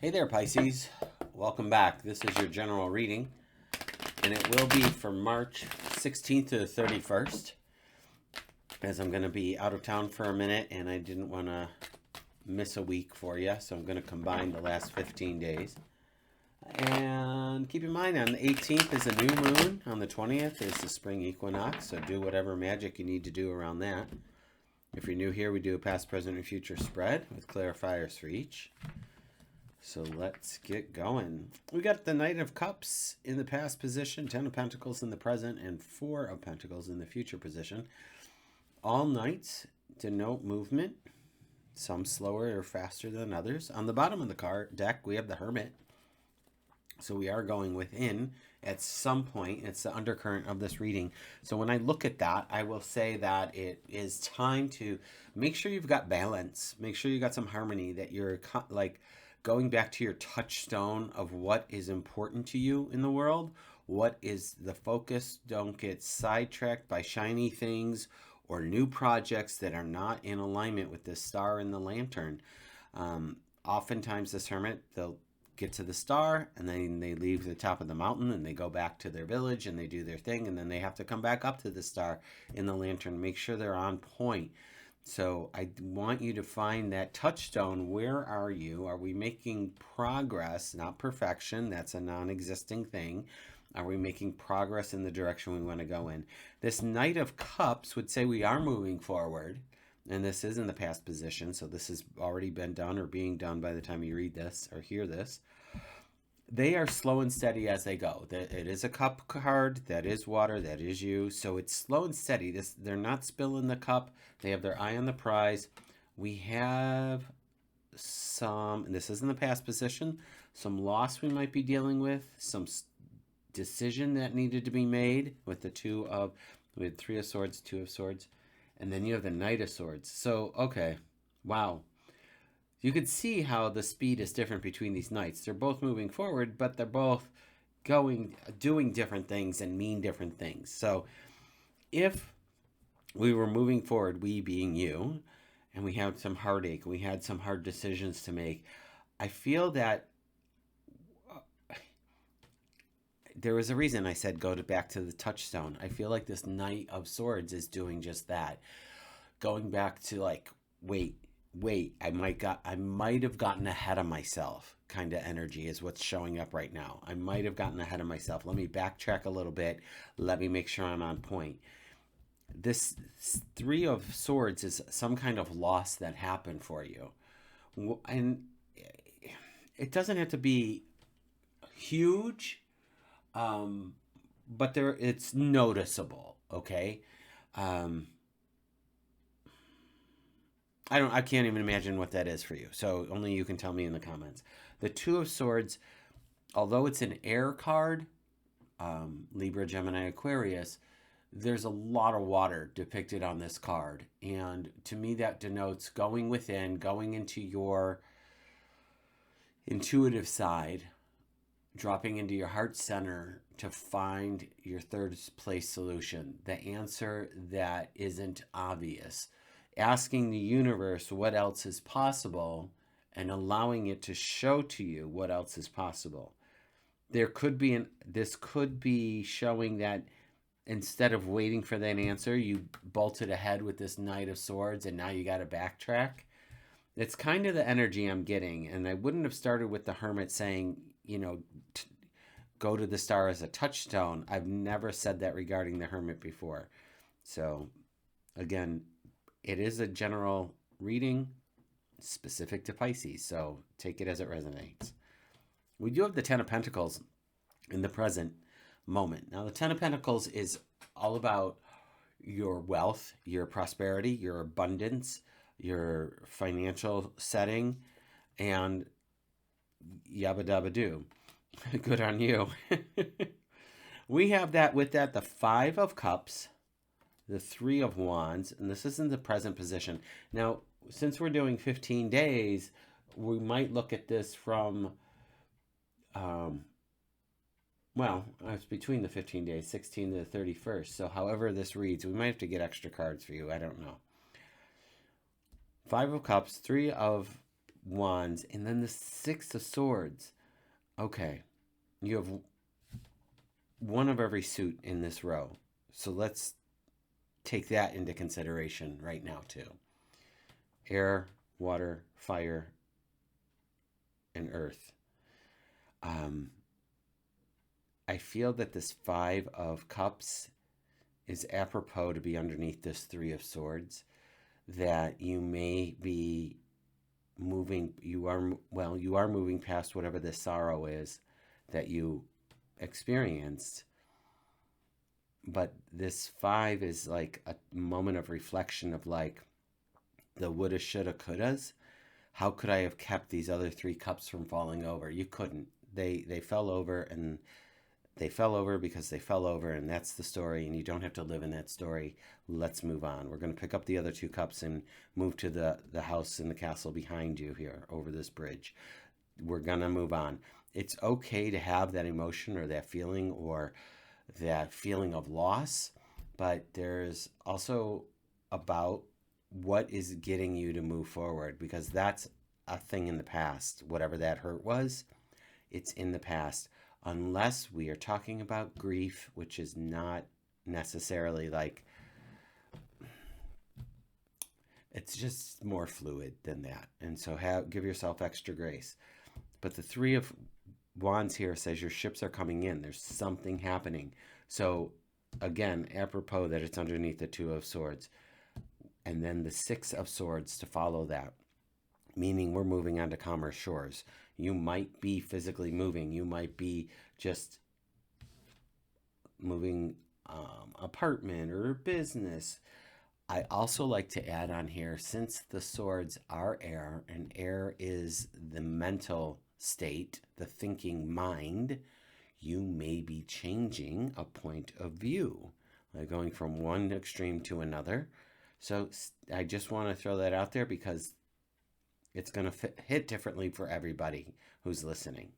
Hey there, Pisces. Welcome back. This is your general reading, and it will be for March 16th to the 31st, as I'm going to be out of town for a minute, and I didn't want to miss a week for you, so I'm going to combine the last 15 days. And keep in mind, on the 18th is a new moon, on the 20th is the spring equinox, so do whatever magic you need to do around that. If you're new here, we do a past, present, and future spread with clarifiers for each. So let's get going. We got the Knight of Cups in the past position, 10 of Pentacles in the present, and 4 of Pentacles in the future position. All knights denote movement, some slower or faster than others. On the bottom of the card deck, we have the Hermit. So we are going within at some point. It's the undercurrent of this reading. So when I look at that, I will say that it is time to make sure you've got balance. Make sure you got some harmony, that you're like going back to your touchstone of what is important to you in the world. What is the focus? Don't get sidetracked by shiny things or new projects that are not in alignment with the star and the lantern. Oftentimes this Hermit, they'll get to the star and then they leave the top of the mountain and they go back to their village and they do their thing, and then they have to come back up to the star in the lantern, make sure they're on point. So I want you to find that touchstone. Where are you? Are we making progress? Not perfection. That's a non-existing thing. Are we making progress in the direction we want to go in? This Knight of Cups would say we are moving forward. And this is in the past position, so this has already been done or being done by the time you read this or hear this. They are slow and steady as they go. It is a cup card. That is water. That is you. So it's slow and steady. They're not spilling the cup. They have their eye on the prize. We have some, and this is in the past position, some loss we might be dealing with, some decision that needed to be made with the we had 3 of Swords, 2 of Swords. And then you have the Knight of Swords. So, okay, wow. You could see how the speed is different between these knights. They're both moving forward, but they're both doing different things and mean different things. So if we were moving forward, we being you, and we had some heartache, we had some hard decisions to make, I feel that there was a reason I said go back to the touchstone. I feel like this Knight of Swords is doing just that. Going back to like, wait, I might have gotten ahead of myself kind of energy is what's showing up right now. I might have gotten ahead of myself. Let me backtrack a little bit. Let me make sure I'm on point. This 3 of Swords is some kind of loss that happened for you. And it doesn't have to be huge, but it's noticeable, okay? I can't even imagine what that is for you. So only you can tell me in the comments. The 2 of Swords, although it's an air card, Libra, Gemini, Aquarius, there's a lot of water depicted on this card. And to me, that denotes going within, going into your intuitive side, dropping into your heart center to find your third place solution, the answer that isn't obvious. Asking the universe what else is possible and allowing it to show to you what else is possible. This could be showing that instead of waiting for that answer, you bolted ahead with this Knight of Swords and now you got to backtrack. It's kind of the energy I'm getting, and I wouldn't have started with the Hermit saying, go to the star as a touchstone. I've never said that regarding the Hermit before. So again, it is a general reading specific to Pisces, so take it as it resonates. We do have the 10 of Pentacles in the present moment. Now, the 10 of Pentacles is all about your wealth, your prosperity, your abundance, your financial setting, and yabba dabba doo. Good on you. We have that with that, the 5 of Cups, the 3 of Wands, and this is in the present position. Now, since we're doing 15 days, we might look at this from, it's between the 15 days, 16 to the 31st. So however this reads, we might have to get extra cards for you. I don't know. 5 of Cups, 3 of Wands, and then the Six of Swords. Okay, you have one of every suit in this row. So let's take that into consideration right now, too. Air, water, fire, and earth. I feel that this Five of Cups is apropos to be underneath this Three of Swords, that you may be moving, you are moving past whatever the sorrow is that you experienced. But this five is like a moment of reflection of like the woulda, shoulda, couldas. How could I have kept these other three cups from falling over? You couldn't. They fell over, and they fell over because they fell over, and that's the story, and you don't have to live in that story. Let's move on. We're going to pick up the other two cups and move to the house and the castle behind you here over this bridge. We're going to move on. It's okay to have that emotion or that feeling of loss, but there's also about what is getting you to move forward, because that's a thing in the past. Whatever that hurt was, it's in the past. Unless we are talking about grief, which is not necessarily like, it's just more fluid than that. And so give yourself extra grace. But the Three of Wands here says your ships are coming in. There's something happening. So again, apropos that it's underneath the Two of Swords. And then the Six of Swords to follow that, meaning we're moving on to calmer shores. You might be physically moving. You might be just moving apartment or business. I also like to add on here, since the swords are air, and air is the mental state, the thinking mind, you may be changing a point of view, like going from one extreme to another. So I just want to throw that out there because it's going to hit differently for everybody who's listening.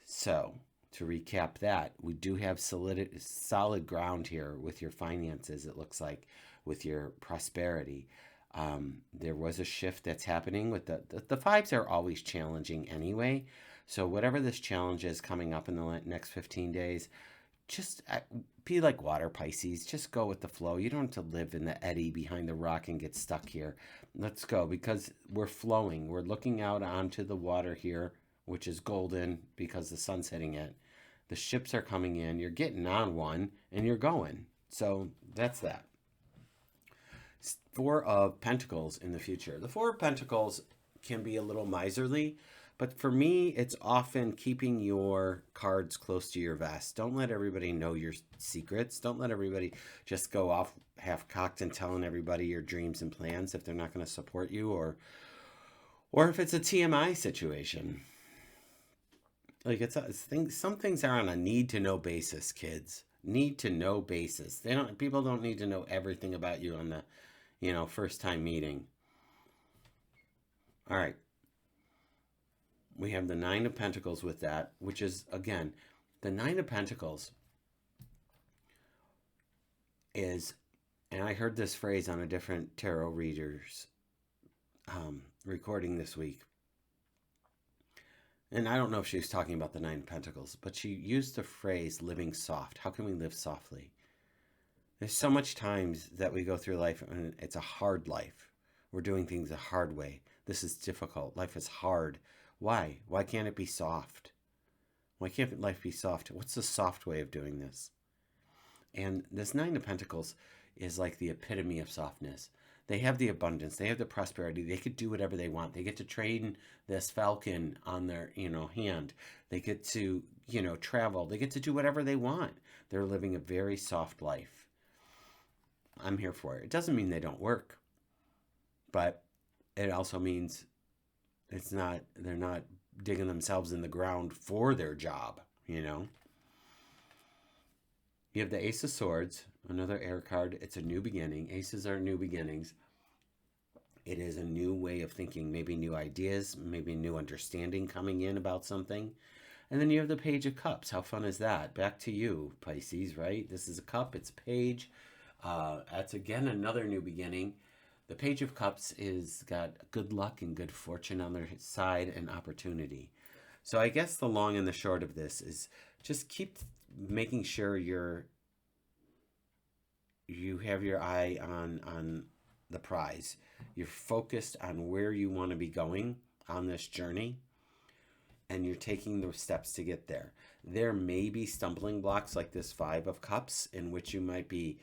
So to recap that, we do have solid ground here with your finances, it looks like, with your prosperity. There was a shift that's happening with the fives are always challenging anyway. So whatever this challenge is coming up in the next 15 days, just be like water, Pisces. Just go with the flow. You don't have to live in the eddy behind the rock and get stuck here. Let's go, because we're flowing. We're looking out onto the water here, which is golden because the sun's hitting it. The ships are coming in. You're getting on one, and you're going. So that's that. Four of Pentacles in the future. The Four of Pentacles can be a little miserly, but for me, it's often keeping your cards close to your vest. Don't let everybody know your secrets. Don't let everybody just go off half-cocked and telling everybody your dreams and plans if they're not going to support you, or if it's a TMI situation. Like some things are on a need-to-know basis, kids. Need-to-know basis. People don't need to know everything about you on the, first-time meeting. All right. We have the Nine of Pentacles with that, which is, again, the Nine of Pentacles is, and I heard this phrase on a different tarot reader's recording this week. And I don't know if she was talking about the Nine of Pentacles, but she used the phrase living soft. How can we live softly? There's so much times that we go through life and it's a hard life. We're doing things a hard way. This is difficult. Life is hard. Why? Why can't it be soft? Why can't life be soft? What's the soft way of doing this? And this Nine of Pentacles is like the epitome of softness. They have the abundance. They have the prosperity. They could do whatever they want. They get to train this falcon on their, hand. They get to, travel. They get to do whatever they want. They're living a very soft life. I'm here for it. It doesn't mean they don't work, but it also means they're not digging themselves in the ground for their job, You have the Ace of Swords, another air card. It's a new beginning. Aces are new beginnings. It is a new way of thinking, maybe new ideas, maybe new understanding coming in about something. And then you have the Page of Cups. How fun is that? Back to you, Pisces, right? This is a cup. It's a page. That's, again, another new beginning. The Page of Cups is got good luck and good fortune on their side and opportunity. So I guess the long and the short of this is just keep making sure you have your eye on the prize. You're focused on where you want to be going on this journey, and you're taking the steps to get there. There may be stumbling blocks like this Five of Cups in which you might be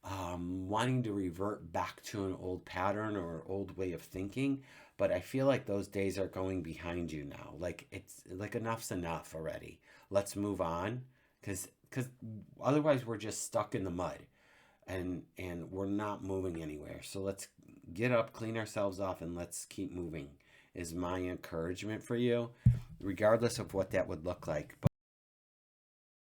wanting to revert back to an old pattern or old way of thinking, but I feel like those days are going behind you now. Like it's like enough's enough already. Let's move on, because otherwise we're just stuck in the mud, and we're not moving anywhere. So let's get up, clean ourselves off, and let's keep moving. Is my encouragement for you, regardless of what that would look like.